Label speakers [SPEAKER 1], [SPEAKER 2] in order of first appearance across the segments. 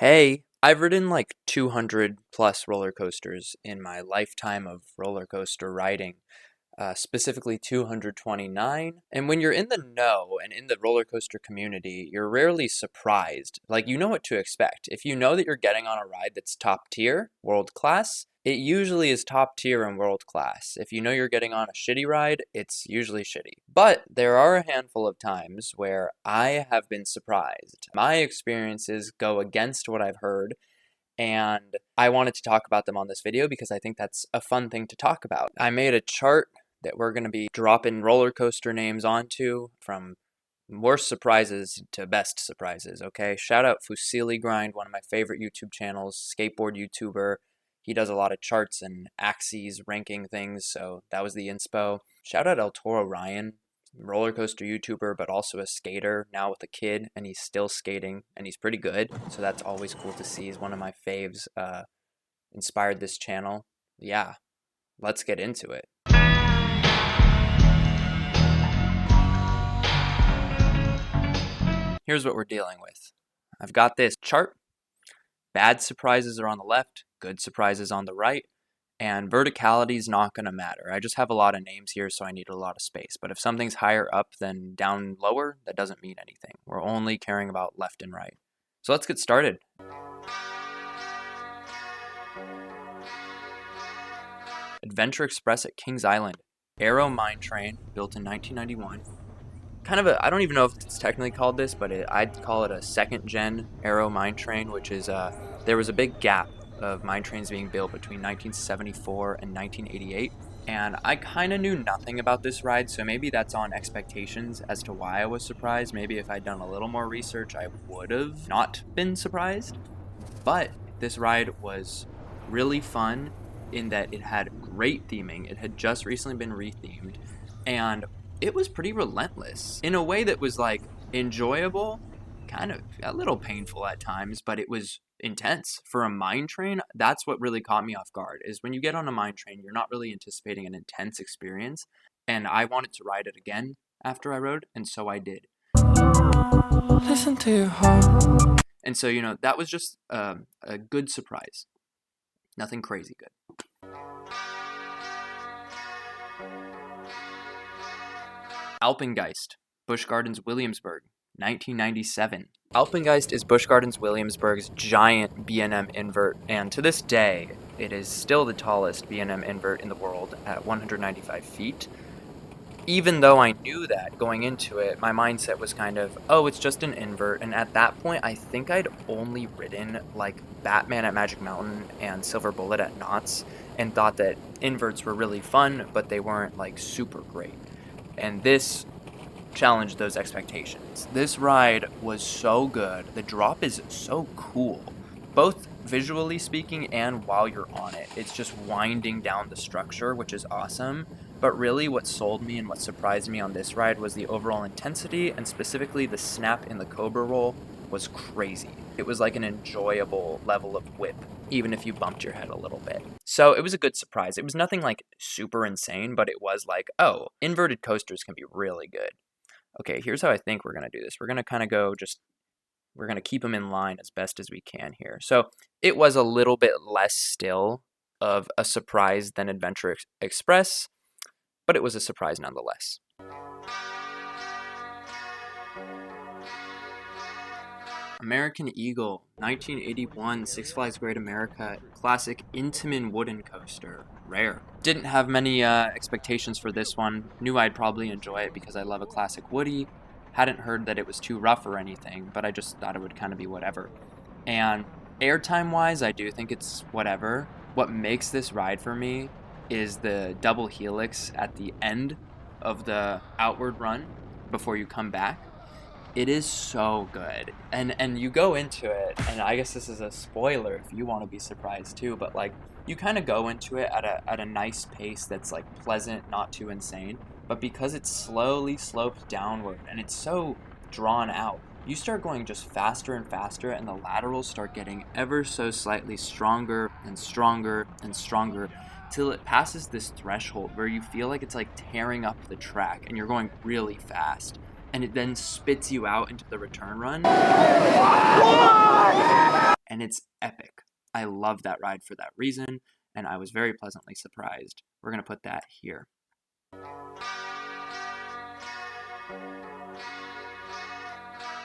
[SPEAKER 1] Hey, I've ridden like 200 plus roller coasters in my lifetime of roller coaster riding, specifically 229. And when you're in the know and in the roller coaster community, you're rarely surprised. Like, you know what to expect. If you know that you're getting on a ride that's top tier, world class, it usually is top tier and world class. If you know you're getting on a shitty ride, it's usually shitty. But there are a handful of times where I have been surprised. My experiences go against what I've heard, and I wanted to talk about them on this video because I think that's a fun thing to talk about. I made a chart that we're going to be dropping roller coaster names onto, from worst surprises to best surprises, okay? Shout out Fusili Grind, one of my favorite YouTube channels, skateboard YouTuber. He does a lot of charts and axes ranking things, so that was the inspo. Shout out El Toro Ryan, roller coaster YouTuber, but also a skater now with a kid, and he's still skating, and he's pretty good, so that's always cool to see. He's one of my faves, inspired this channel. Yeah, let's get into it. Here's what we're dealing with. I've got this chart. Bad surprises are on the left, good surprises on the right, and verticality is not going to matter. I just have a lot of names here, so I need a lot of space. But if something's higher up than down lower, that doesn't mean anything. We're only caring about left and right. So let's get started. Adventure Express at Kings Island. Aero Mine Train, built in 1991. Kind of a, I don't even know if it's technically called this, but I'd call it a second gen Aero Mine Train, which is, there was a big gap of mine trains being built between 1974 and 1988. And I kind of knew nothing about this ride, so maybe that's on expectations as to why I was surprised. Maybe if I'd done a little more research, I would have not been surprised. But this ride was really fun in that it had great theming. It had just recently been rethemed, and it was pretty relentless in a way that was like enjoyable, kind of a little painful at times, but it was intense. For a mine train, that's what really caught me off guard, is when you get on a mine train, you're not really anticipating an intense experience, and I wanted to ride it again after I rode, and so I did. Listen to your heart. And so, that was just a good surprise. Nothing crazy good. Alpengeist, Busch Gardens, Williamsburg, 1997. Alpengeist is Busch Gardens Williamsburg's giant B&M invert, and to this day, it is still the tallest B&M invert in the world at 195 feet. Even though I knew that going into it, my mindset was kind of, oh, it's just an invert, and at that point, I think I'd only ridden like Batman at Magic Mountain and Silver Bullet at Knott's, and thought that inverts were really fun, but they weren't like super great. And this challenged those expectations. This ride was so good. The drop is so cool, both visually speaking and while you're on it. It's just winding down the structure, which is awesome. But really what sold me and what surprised me on this ride was the overall intensity, and specifically the snap in the Cobra roll was crazy. It was like an enjoyable level of whip, even if you bumped your head a little bit. So it was a good surprise. It was nothing like super insane, but it was like, oh, inverted coasters can be really good. Okay, here's how I think we're going to do this. We're going to kind of we're going to keep them in line as best as we can here. So it was a little bit less still of a surprise than Adventure Express, but it was a surprise nonetheless. American Eagle, 1981, Six Flags Great America, classic Intamin wooden coaster, rare. Didn't have many expectations for this one, knew I'd probably enjoy it because I love a classic Woody, hadn't heard that it was too rough or anything, but I just thought it would kind of be whatever. And airtime wise, I do think it's whatever. What makes this ride for me is the double helix at the end of the outward run before you come back. It is so good, and you go into it, and I guess this is a spoiler if you want to be surprised too, but like you kind of go into it at a nice pace that's like pleasant, not too insane, but because it's slowly sloped downward and it's so drawn out, you start going just faster and faster, and the laterals start getting ever so slightly stronger and stronger and stronger till it passes this threshold where you feel like it's like tearing up the track and you're going really fast. And it then spits you out into the return run. And and it's epic. I love that ride for that reason, and I was very pleasantly surprised. We're going to put that here.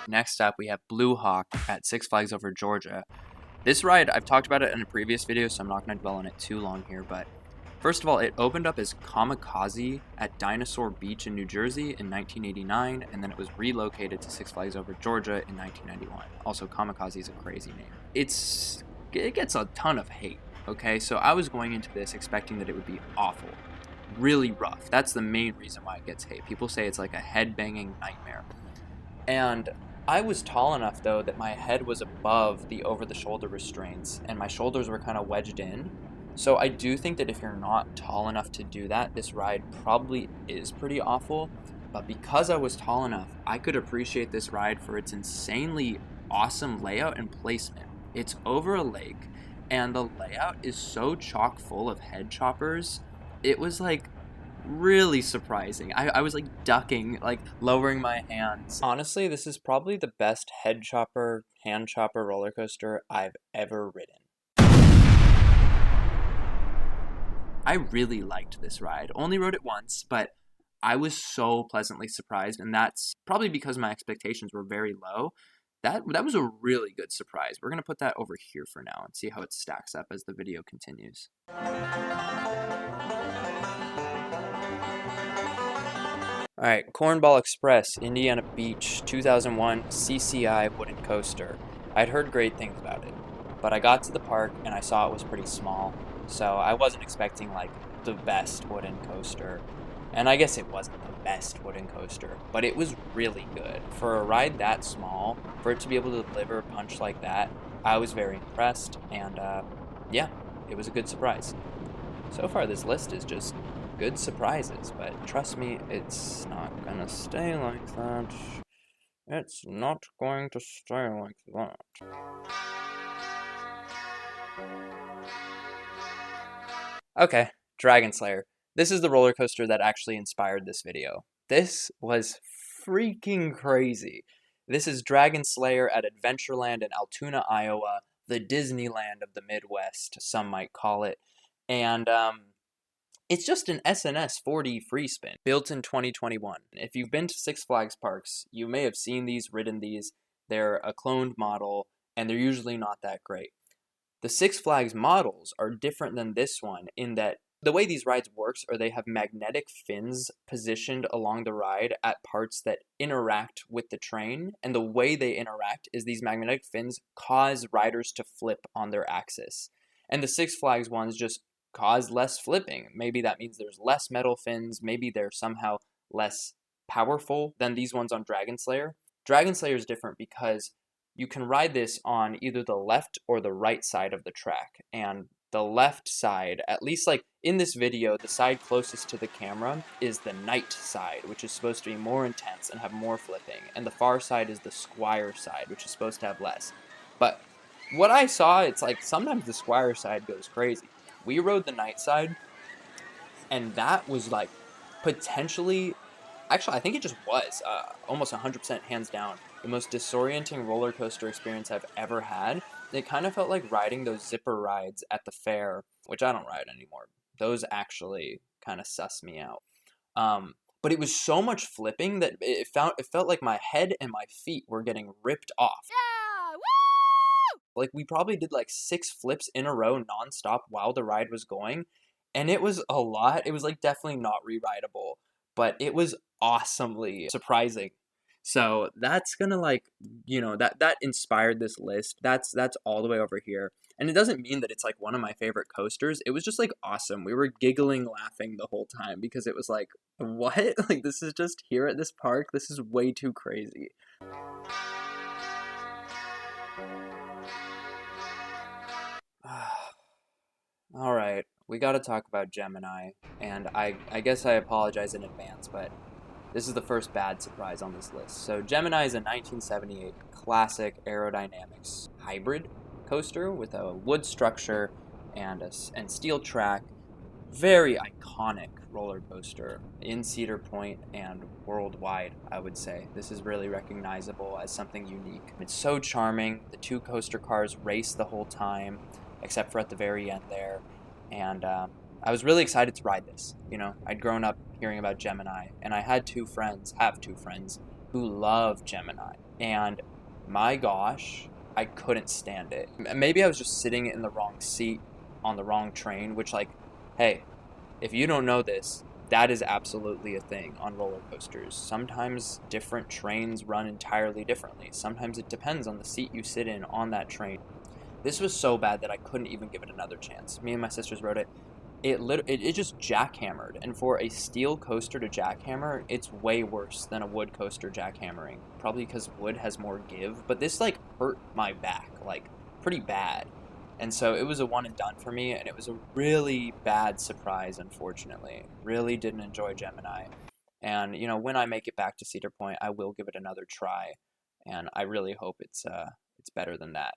[SPEAKER 1] Next up, we have Blue Hawk at Six Flags Over Georgia. This ride, I've talked about it in a previous video, so I'm not going to dwell on it too long here, but first of all, it opened up as Kamikaze at Dinosaur Beach in New Jersey in 1989, and then it was relocated to Six Flags Over Georgia in 1991. Also, Kamikaze is a crazy name. It gets a ton of hate, okay? So I was going into this expecting that it would be awful, really rough. That's the main reason why it gets hate. People say it's like a head-banging nightmare. And I was tall enough, though, that my head was above the over-the-shoulder restraints, and my shoulders were kind of wedged in. So I do think that if you're not tall enough to do that, this ride probably is pretty awful. But because I was tall enough, I could appreciate this ride for its insanely awesome layout and placement. It's over a lake, and the layout is so chock full of head choppers. It was like really surprising. I was like ducking, like lowering my hands. Honestly, this is probably the best head chopper, hand chopper roller coaster I've ever ridden. I really liked this ride. Only rode it once, but I was so pleasantly surprised, and that's probably because my expectations were very low. That was a really good surprise. We're going to put that over here for now and see how it stacks up as the video continues. Alright, Cornball Express, Indiana Beach, 2001 CCI wooden coaster. I'd heard great things about it, but I got to the park and I saw it was pretty small, so I wasn't expecting like the best wooden coaster. And I guess it wasn't the best wooden coaster, but it was really good. For a ride that small, for it to be able to deliver a punch like that, I was very impressed, and yeah, it was a good surprise. So far this list is just good surprises, but trust me, it's not gonna stay like that. It's not going to stay like that. Okay, Dragon Slayer. This is the roller coaster that actually inspired this video. This was freaking crazy. This is Dragon Slayer at Adventureland in Altoona, Iowa, the Disneyland of the Midwest, some might call it. And it's just an SNS 4D free spin, built in 2021. If you've been to Six Flags parks, you may have seen these, ridden these. They're a cloned model, and they're usually not that great. The Six Flags models are different than this one in that the way these rides works are they have magnetic fins positioned along the ride at parts that interact with the train, and the way they interact is these magnetic fins cause riders to flip on their axis. And the Six Flags ones just cause less flipping. Maybe that means there's less metal fins, maybe they're somehow less powerful than these ones on Dragon Slayer. Dragon Slayer is different because you can ride this on either the left or the right side of the track, and the left side, at least like in this video, the side closest to the camera is the night side, which is supposed to be more intense and have more flipping, and the far side is the Squire side, which is supposed to have less. But what I saw, it's like sometimes the Squire side goes crazy. We rode the night side, and that was like potentially, actually I think it just was, almost 100% hands down, the most disorienting roller coaster experience I've ever had. It kind of felt like riding those zipper rides at the fair, which I don't ride anymore. Those actually kind of suss me out. But it was so much flipping that it felt like my head and my feet were getting ripped off. Yeah! Woo! Like, we probably did like 6 flips in a row nonstop while the ride was going, and it was a lot. It was like definitely not re-rideable, but it was awesomely surprising. So that's gonna, like, you know, that inspired this list. That's all the way over here. And it doesn't mean that it's like one of my favorite coasters. It was just like awesome. We were giggling, laughing the whole time because it was like, what? Like, this is just here at this park. This is way too crazy. All right, we got to talk about Gemini, and I guess I apologize in advance, but this is the first bad surprise on this list. So Gemini is a 1978 classic aerodynamics hybrid coaster with a wood structure and steel track. very iconic roller coaster in Cedar Point and worldwide, I would say. This is really recognizable as something unique. It's so charming. The two coaster cars race the whole time, except for at the very end there. And I was really excited to ride this. You know, I'd grown up hearing about Gemini, and I had have two friends, who love Gemini. And my gosh, I couldn't stand it. Maybe I was just sitting in the wrong seat on the wrong train, which, like, hey, if you don't know this, that is absolutely a thing on roller coasters. Sometimes different trains run entirely differently. Sometimes it depends on the seat you sit in on that train. This was so bad that I couldn't even give it another chance. Me and my sisters rode it. It just jackhammered, and for a steel coaster to jackhammer, it's way worse than a wood coaster jackhammering. Probably because wood has more give, but this like hurt my back like pretty bad. And so it was a one and done for me, and it was a really bad surprise, unfortunately. Really didn't enjoy Gemini. And, you know, when I make it back to Cedar Point, I will give it another try, and I really hope it's better than that.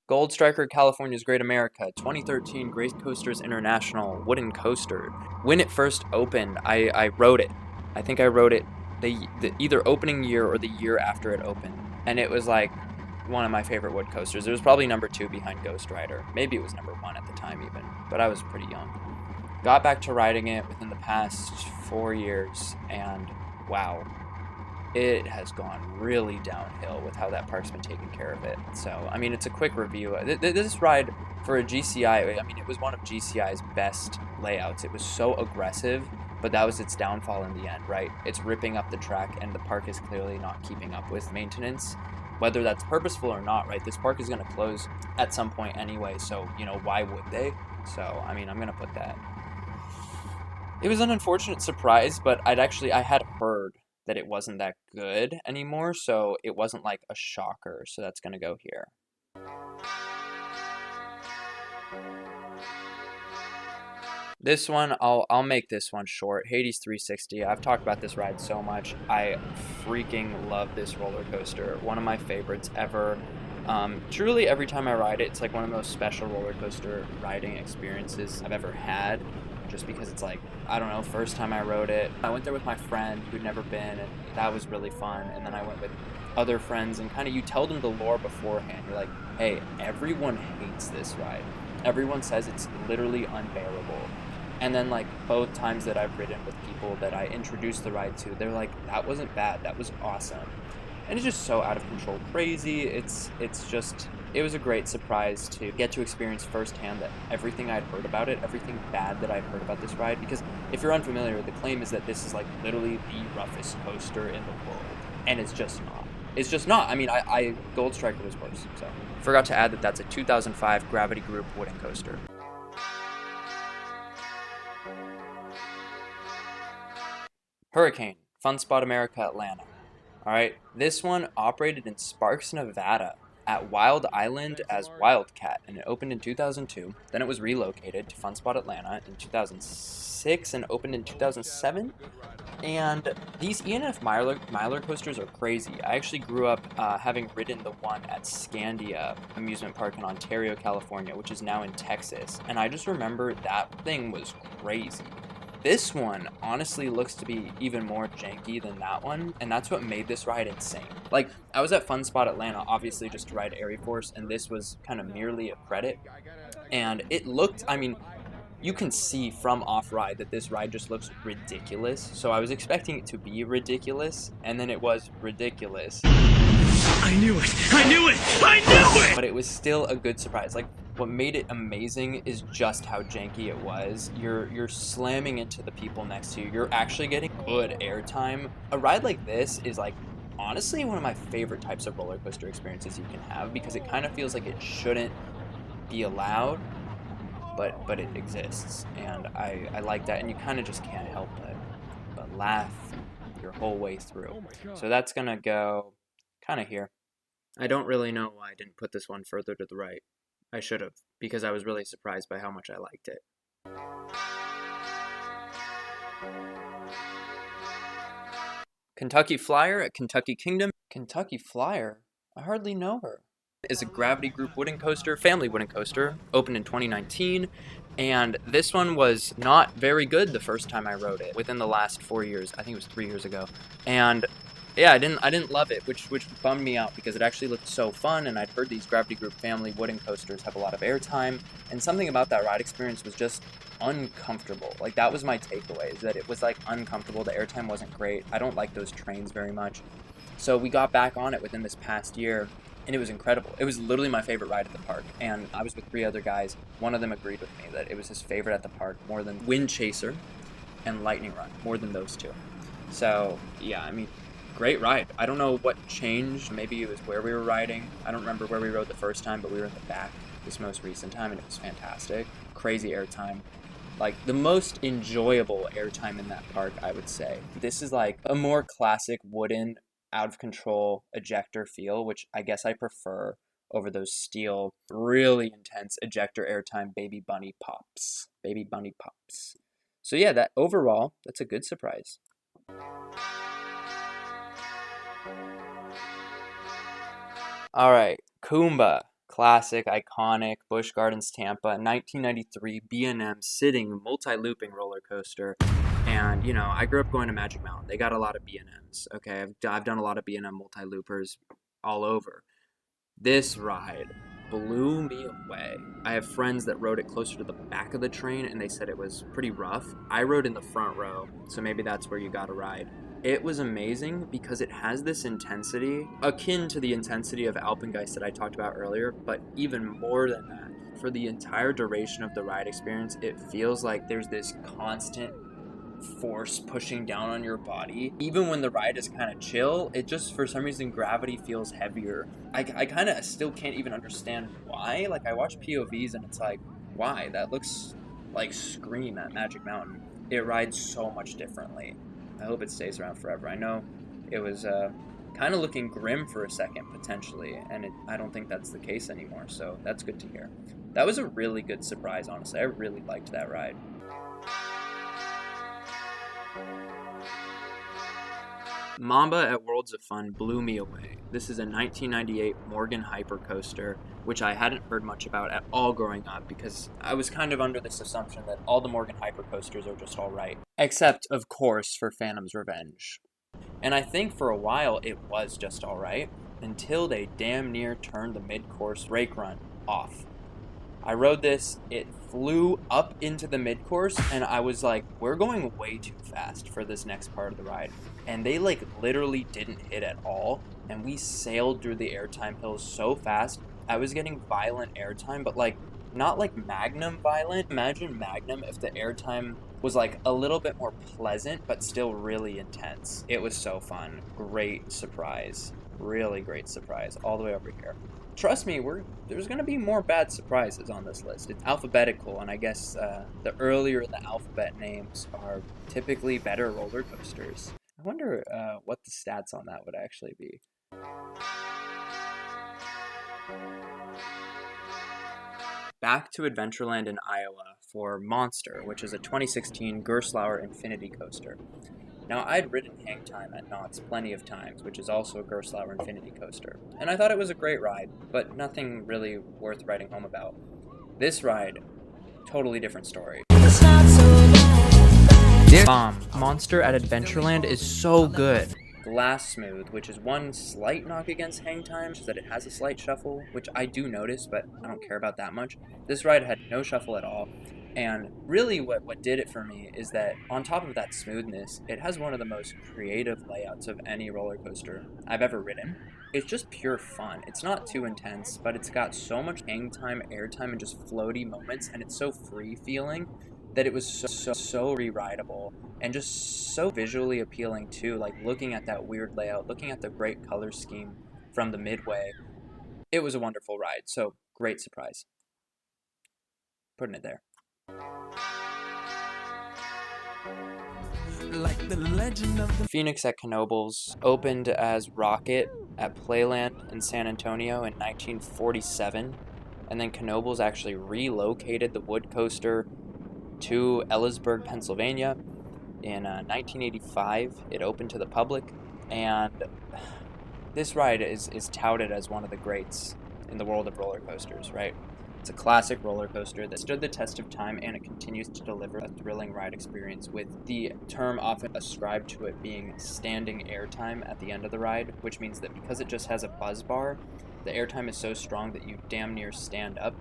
[SPEAKER 1] Gold Striker California's Great America 2013 Great Coasters International Wooden Coaster. When it first opened, I rode it. I think I rode it the either opening year or the year after it opened. And it was like one of my favorite wood coasters. It was probably number 2 behind Ghost Rider. Maybe it was number 1 at the time even, but I was pretty young. Got back to riding it within the past 4 years, and wow, it has gone really downhill with how that park's been taking care of it. So, I mean, it's a quick review. This ride for a GCI, I mean, it was one of GCI's best layouts. It was so aggressive, but that was its downfall in the end, right? It's ripping up the track, and the park is clearly not keeping up with maintenance. Whether that's purposeful or not, right? This park is going to close at some point anyway, so, you know, why would they? So, I mean, I'm going to put that. It was an unfortunate surprise, but I had heard that it wasn't that good anymore, so it wasn't like a shocker, so that's gonna go here. This one, I'll make this one short. Hades 360. I've talked about this ride so much. I freaking love this roller coaster. One of my favorites ever. Truly, every time I ride it, it's like one of the most special roller coaster riding experiences I've ever had. Just because it's like, I don't know, first time I rode it, I went there with my friend who'd never been, and that was really fun. And then I went with other friends, and kind of you tell them the lore beforehand. You're like, hey, everyone hates this ride. Everyone says it's literally unbearable. And then, like, both times that I've ridden with people that I introduced the ride to, they're like, that wasn't bad, that was awesome. And it's just so out of control crazy. It was a great surprise to get to experience firsthand that everything I'd heard about it, everything bad that I'd heard about this ride, because if you're unfamiliar, the claim is that this is like literally the roughest coaster in the world, and it's just not. It's just not. I mean, Gold Striker was worse, so. Forgot to add that that's a 2005 Gravity Group wooden coaster. Hurricane, Fun Spot America, Atlanta. Alright, this one operated in Sparks, Nevada, at Wild Island as Wildcat, and it opened in 2002. Then it was relocated to Fun Spot Atlanta in 2006 and opened in 2007. And these E&F Miler coasters are crazy. I actually grew up having ridden the one at Scandia Amusement Park in Ontario, California, which is now in Texas. And I just remember that thing was crazy. This one honestly looks to be even more janky than that one, and that's what made this ride insane. Like, I was at Fun Spot Atlanta, obviously just to ride Airy Force, and this was kind of merely a credit. And it looked, I mean, you can see from off-ride that this ride just looks ridiculous. So I was expecting it to be ridiculous, and then it was ridiculous.
[SPEAKER 2] I knew it! I knew it! I knew it!
[SPEAKER 1] But it was still a good surprise. Like, what made it amazing is just how janky it was. You're slamming into the people next to you. You're actually getting good airtime. A ride like this is like honestly one of my favorite types of roller coaster experiences you can have, because it kind of feels like it shouldn't be allowed, but it exists, and I like that, and you kind of just can't help but laugh your whole way through. So that's gonna go kind of here. I don't really know why I didn't put this one further to the right. I should have, because I was really surprised by how much I liked it. Kentucky Flyer at Kentucky Kingdom. Kentucky Flyer? I hardly know her. is a Gravity Group wooden coaster, family wooden coaster, opened in 2019. And this one was not very good the first time I rode it. Within the last 4 years, I think it was 3 years ago. And yeah, I didn't love it, which bummed me out because it actually looked so fun, and I'd heard these Gravity Group family wooden coasters have a lot of airtime, and something about that ride experience was just uncomfortable. Like, that was my takeaway, is that it was like uncomfortable. The airtime wasn't great. I don't like those trains very much. So we got back on it within this past year, and it was incredible. It was literally my favorite ride at the park, and I was with 3 other guys. One of them agreed with me that it was his favorite at the park, more than Wind Chaser and Lightning Run, more than those two. So yeah, I mean, great ride. I don't know what changed. Maybe it was where we were riding. I don't remember where we rode the first time, but we were in the back this most recent time, and it was fantastic. Crazy airtime. Like, the most enjoyable airtime in that park, I would say. This is like a more classic wooden, out of control ejector feel, which I guess I prefer over those steel, really intense ejector airtime baby bunny pops. Baby bunny pops. So yeah, that overall, that's a good surprise. All right, Kumba, classic, iconic, Busch Gardens, Tampa, 1993 B&M sitting multi-looping roller coaster. And, you know, I grew up going to Magic Mountain. They got a lot of B&Ms, okay? I've done a lot of B&M multi-loopers all over. This ride blew me away. I have friends that rode it closer to the back of the train, and they said it was pretty rough. I rode in the front row, so maybe that's where you got a ride. It was amazing because it has this intensity, akin to the intensity of Alpengeist that I talked about earlier, but even more than that. For the entire duration of the ride experience, it feels like there's this constant force pushing down on your body. Even when the ride is kind of chill, it just, for some reason, gravity feels heavier. I kind of still can't even understand why. Like, I watch POVs and it's like, why? That looks like Scream at Magic Mountain. It rides so much differently. I hope it stays around forever. I know it was kind of looking grim for a second, potentially, and I don't think that's the case anymore, so that's good to hear. That was a really good surprise, honestly. I really liked that ride. Mamba at Worlds of Fun blew me away. This is a 1998 Morgan Hypercoaster, which I hadn't heard much about at all growing up because I was kind of under this assumption that all the Morgan Hypercoasters are just alright. Except, of course, for Phantom's Revenge. And I think for a while it was just alright, until they damn near turned the mid-course rake run off. I rode this, it flew up into the mid-course, and I was like, we're going way too fast for this next part of the ride. And they, like, literally didn't hit at all, and we sailed through the airtime hills so fast. I was getting violent airtime, but, like, not like Magnum violent. Imagine Magnum if the airtime was, like, a little bit more pleasant, but still really intense. It was so fun. Great surprise. Really great surprise. All the way over here. Trust me, there's going to be more bad surprises on this list. It's alphabetical, and I guess the earlier the alphabet names are typically better roller coasters. I wonder what the stats on that would actually be. Back to Adventureland in Iowa for Monster, which is a 2016 Gerstlauer Infinity Coaster. Now, I'd ridden Hang Time at Knott's plenty of times, which is also a Gerstlauer Infinity Coaster, and I thought it was a great ride, but nothing really worth writing home about. This ride, totally different story. Monster at Adventureland is so good. Glass Smooth, which is one slight knock against Hang Time, is that it has a slight shuffle, which I do notice, but I don't care about that much. This ride had no shuffle at all. And really what did it for me is that on top of that smoothness, it has one of the most creative layouts of any roller coaster I've ever ridden. It's just pure fun. It's not too intense, but it's got so much hang time, airtime, and just floaty moments, and it's so free feeling that it was so re-rideable and just so visually appealing too. Like, looking at that weird layout, looking at the great color scheme from the midway, it was a wonderful ride. So great surprise. Putting it there. Like the legend of the Phoenix at Knoebels opened as Rocket at Playland in San Antonio in 1947, and then Knoebels actually relocated the wood coaster to Ellisburg, Pennsylvania in 1985. It opened to the public, and this ride is touted as one of the greats in the world of roller coasters, right? It's a classic roller coaster that stood the test of time, and it continues to deliver a thrilling ride experience, with the term often ascribed to it being standing airtime at the end of the ride, which means that because it just has a buzz bar, the airtime is so strong that you damn near stand up.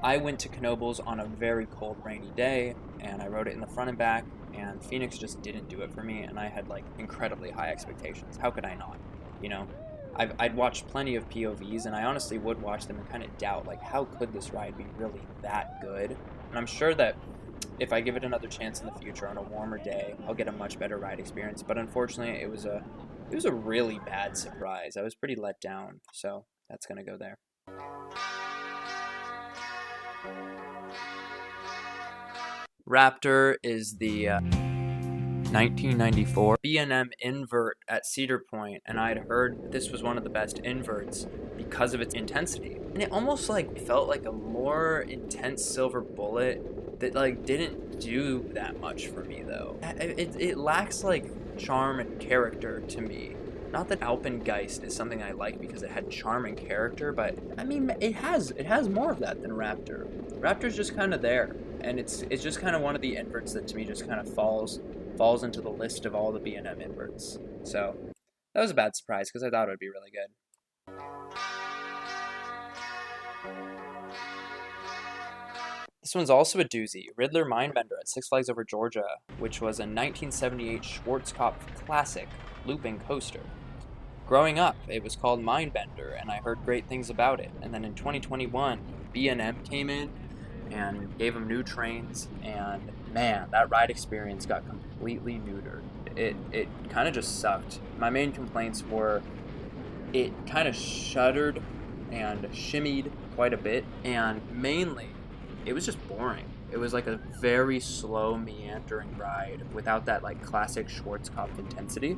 [SPEAKER 1] I went to Knoebels on a very cold, rainy day, and I rode it in the front and back, and Phoenix just didn't do it for me, and I had like incredibly high expectations. How could I not? You know, I'd watched plenty of POVs, and I honestly would watch them and kind of doubt, like, how could this ride be really that good? And I'm sure that if I give it another chance in the future on a warmer day, I'll get a much better ride experience. But unfortunately, it was a really bad surprise. I was pretty let down, so that's gonna go there. Raptor is the 1994 B&M invert at Cedar Point, and I'd heard this was one of the best inverts because of its intensity. And it almost like felt like a more intense silver bullet that like didn't do that much for me though. It lacks like charm and character to me. Not that Alpengeist is something I like because it had charm and character, but I mean it has more of that than Raptor. Raptor's just kind of there, and it's just kind of one of the inverts that to me just kind of falls into the list of all the B&M inverts. So that was a bad surprise because I thought it would be really good. This one's also a doozy. Riddler Mindbender at Six Flags Over Georgia, which was a 1978 Schwarzkopf classic looping coaster. Growing up, it was called Mindbender, and I heard great things about it. And then in 2021, B&M came in and gave them new trains, and man, that ride experience got completely neutered. It kind of just sucked. My main complaints were it kind of shuddered and shimmied quite a bit, and mainly it was just boring. It was like a very slow, meandering ride without that like classic Schwarzkopf intensity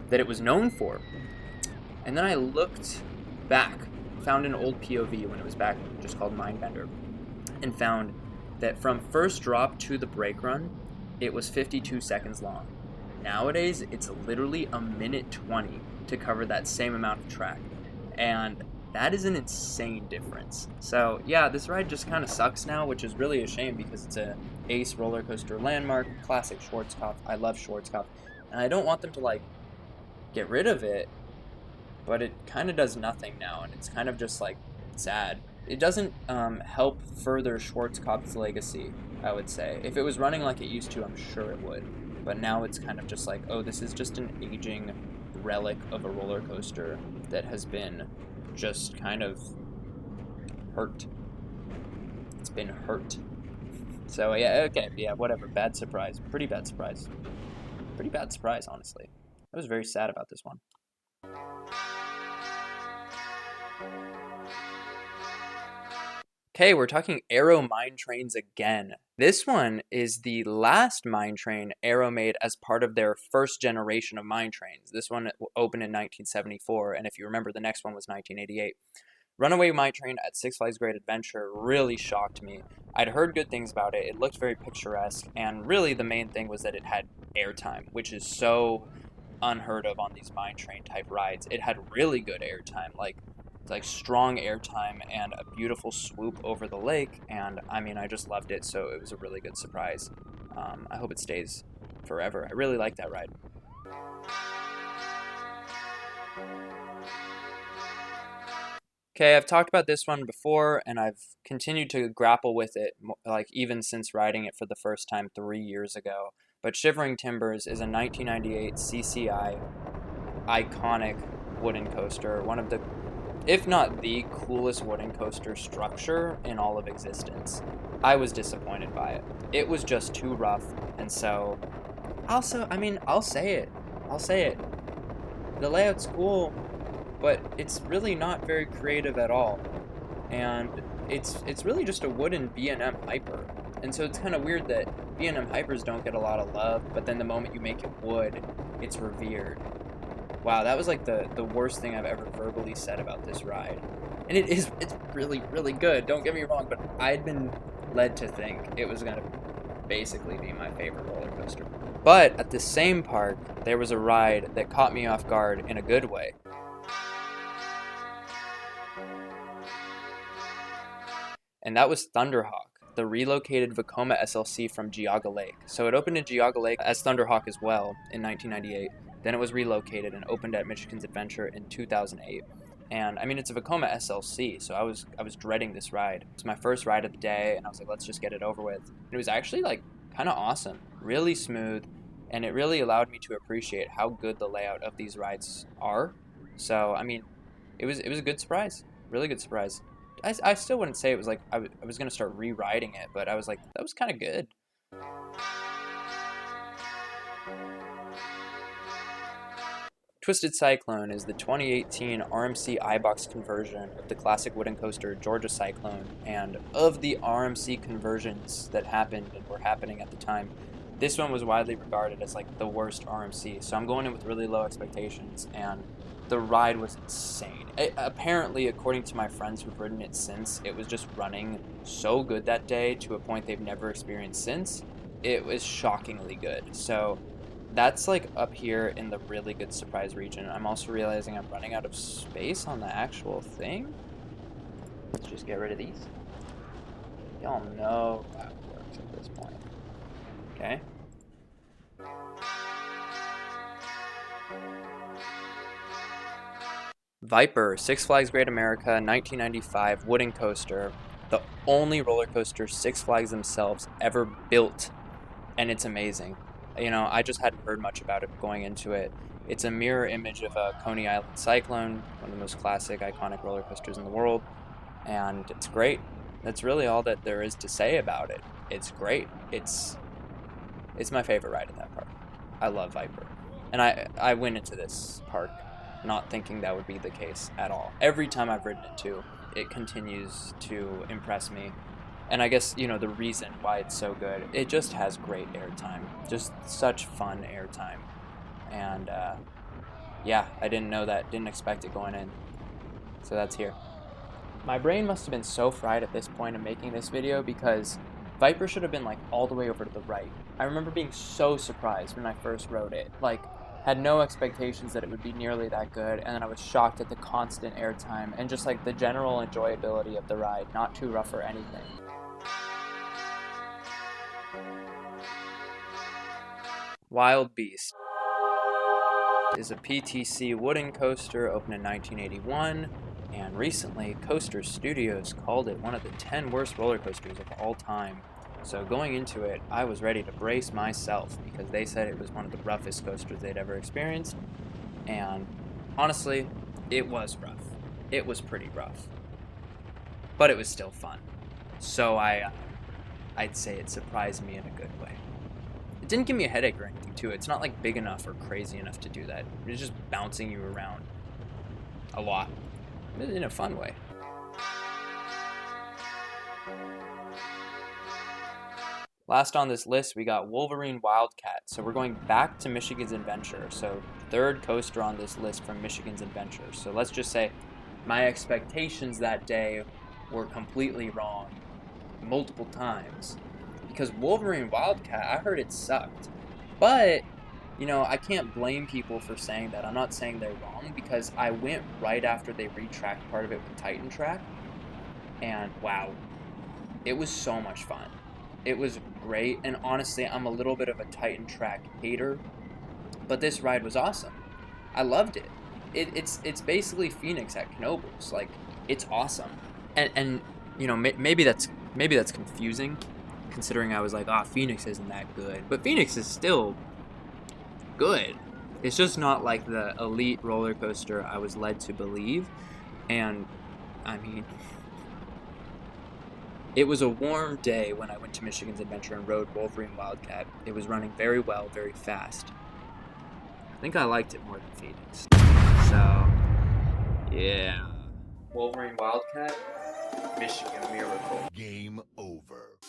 [SPEAKER 1] that it was known for. And then I looked back, found an old POV when it was back just called Mindbender, and found that from first drop to the brake run, it was 52 seconds long. Nowadays, it's literally a minute 20 to cover that same amount of track. And that is an insane difference. So yeah, this ride just kind of sucks now, which is really a shame because it's a ace roller coaster landmark, classic Schwarzkopf. I love Schwarzkopf, and I don't want them to like get rid of it, but it kind of does nothing now, and it's kind of just like sad. It doesn't help further Schwarzkopf's legacy, I would say. If it was running like it used to, I'm sure it would. But now it's kind of just like, oh, this is just an aging relic of a roller coaster that has been just kind of hurt. It's been hurt. So yeah, okay, yeah, whatever. Bad surprise. Pretty bad surprise. Pretty bad surprise, honestly. I was very sad about this one. Okay, we're talking Aero mine trains again. This one is the last mine train Aero made as part of their first generation of mine trains. This one opened in 1974, and if you remember, the next one was 1988. Runaway Mine Train at Six Flags Great Adventure really shocked me. I'd heard good things about it. It looked very picturesque, and really the main thing was that it had airtime, which is so unheard of on these mine train type rides. It had really good airtime, like strong airtime and a beautiful swoop over the lake, and I mean, I just loved it, so it was a really good surprise. I hope it stays forever. I really like that ride. Okay, I've talked about this one before, and I've continued to grapple with it, like even since riding it for the first time 3 years ago. But Shivering Timbers is a 1998 CCI iconic wooden coaster, one of the, if not the coolest wooden coaster structure in all of existence. I was disappointed by it. It was just too rough, and so, I'll say it. The layout's cool, but it's really not very creative at all. And it's really just a wooden B&M Hyper. And so it's kind of weird that B&M Hypers don't get a lot of love, but then the moment you make it wood, it's revered. Wow, that was like the worst thing I've ever verbally said about this ride. And it's really, really good, don't get me wrong, but I'd been led to think it was going to basically be my favorite roller coaster. But at the same park, there was a ride that caught me off guard in a good way. and that was Thunderhawk, the relocated Vekoma SLC from Geauga Lake. So it opened in Geauga Lake as Thunderhawk as well in 1998. Then it was relocated and opened at Michigan's Adventure in 2008. And I mean, it's a Vekoma SLC, so I was dreading this ride. It's my first ride of the day, and I was like, let's just get it over with. And it was actually like kind of awesome, really smooth, and it really allowed me to appreciate how good the layout of these rides are. So I mean, it was a good surprise, really good surprise. I still wouldn't say it was like I was gonna start rewriting it, but I was like, that was kind of good. Twisted Cyclone is the 2018 RMC iBox conversion of the classic wooden coaster Georgia Cyclone, and of the RMC conversions that happened and were happening at the time, this one was widely regarded as like the worst RMC. So I'm going in with really low expectations, and the ride was insane. Apparently, according to my friends who've ridden it since, it was just running so good that day to a point they've never experienced since. It was shockingly good. So that's like up here in the really good surprise region. I'm also realizing I'm running out of space on the actual thing. Let's just get rid of these. Y'all know how it works at this point. Okay. Viper, Six Flags Great America, 1995 wooden coaster. The only roller coaster Six Flags themselves ever built, and it's amazing. You know, I just hadn't heard much about it going into it. It's a mirror image of a Coney Island Cyclone, one of the most classic, iconic roller coasters in the world, and it's great. That's really all that there is to say about it. It's great. It's my favorite ride in that park. I love Viper, and I went into this park not thinking that would be the case at all. Every time I've ridden it too, it continues to impress me. And I guess, you know, the reason why it's so good, it just has great airtime. Just such fun airtime. And yeah, I didn't know that, didn't expect it going in. So that's here. My brain must have been so fried at this point of making this video because Viper should have been like all the way over to the right. I remember being so surprised when I first rode it. Like, had no expectations that it would be nearly that good, and then I was shocked at the constant airtime and just like the general enjoyability of the ride, not too rough or anything. Wild Beast is a PTC wooden coaster opened in 1981, and recently Coaster Studios called it one of the 10 worst roller coasters of all time. So going into it, I was ready to brace myself because they said it was one of the roughest coasters they'd ever experienced, and honestly, it was rough. It was pretty rough, but it was still fun. So I'd say it surprised me in a good way. It didn't give me a headache or anything too. It's not like big enough or crazy enough to do that. It was just bouncing you around a lot in a fun way. Last on this list, we got Wolverine Wildcat. So we're going back to Michigan's Adventure. So third coaster on this list from Michigan's Adventure. So let's just say my expectations that day were completely wrong multiple times. Because Wolverine Wildcat, I heard it sucked. But, you know, I can't blame people for saying that. I'm not saying they're wrong because I went right after they retracked part of it with Titan Track. And wow, it was so much fun. It was great, and honestly, I'm a little bit of a Titan Track hater, but this ride was awesome. I loved it. It's basically Phoenix at Knoebels. Like, it's awesome. And you know, maybe that's confusing, considering I was like, Phoenix isn't that good. But Phoenix is still good. It's just not like the elite roller coaster I was led to believe. And, I mean, it was a warm day when I went to Michigan's Adventure and rode Wolverine Wildcat. It was running very well, very fast. I think I liked it more than Phoenix. So, yeah. Wolverine Wildcat, Michigan Miracle.
[SPEAKER 2] Game over.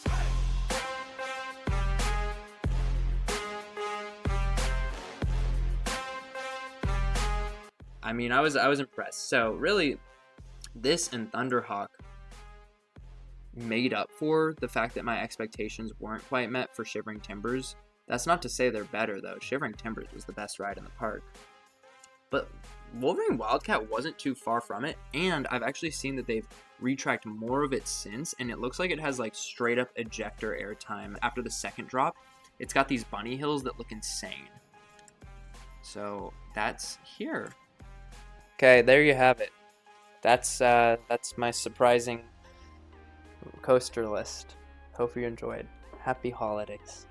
[SPEAKER 1] I mean, I was impressed. So, really, this and Thunderhawk made up for the fact that my expectations weren't quite met for Shivering Timbers. That's not to say they're better, though. Shivering Timbers was the best ride in the park. But Wolverine Wildcat wasn't too far from it, and I've actually seen that they've retracked more of it since, and it looks like it has like straight up ejector airtime after the second drop. It's got these bunny hills that look insane. So that's here. Okay, there you have it. That's my surprising coaster list. Hope you enjoyed. Happy holidays.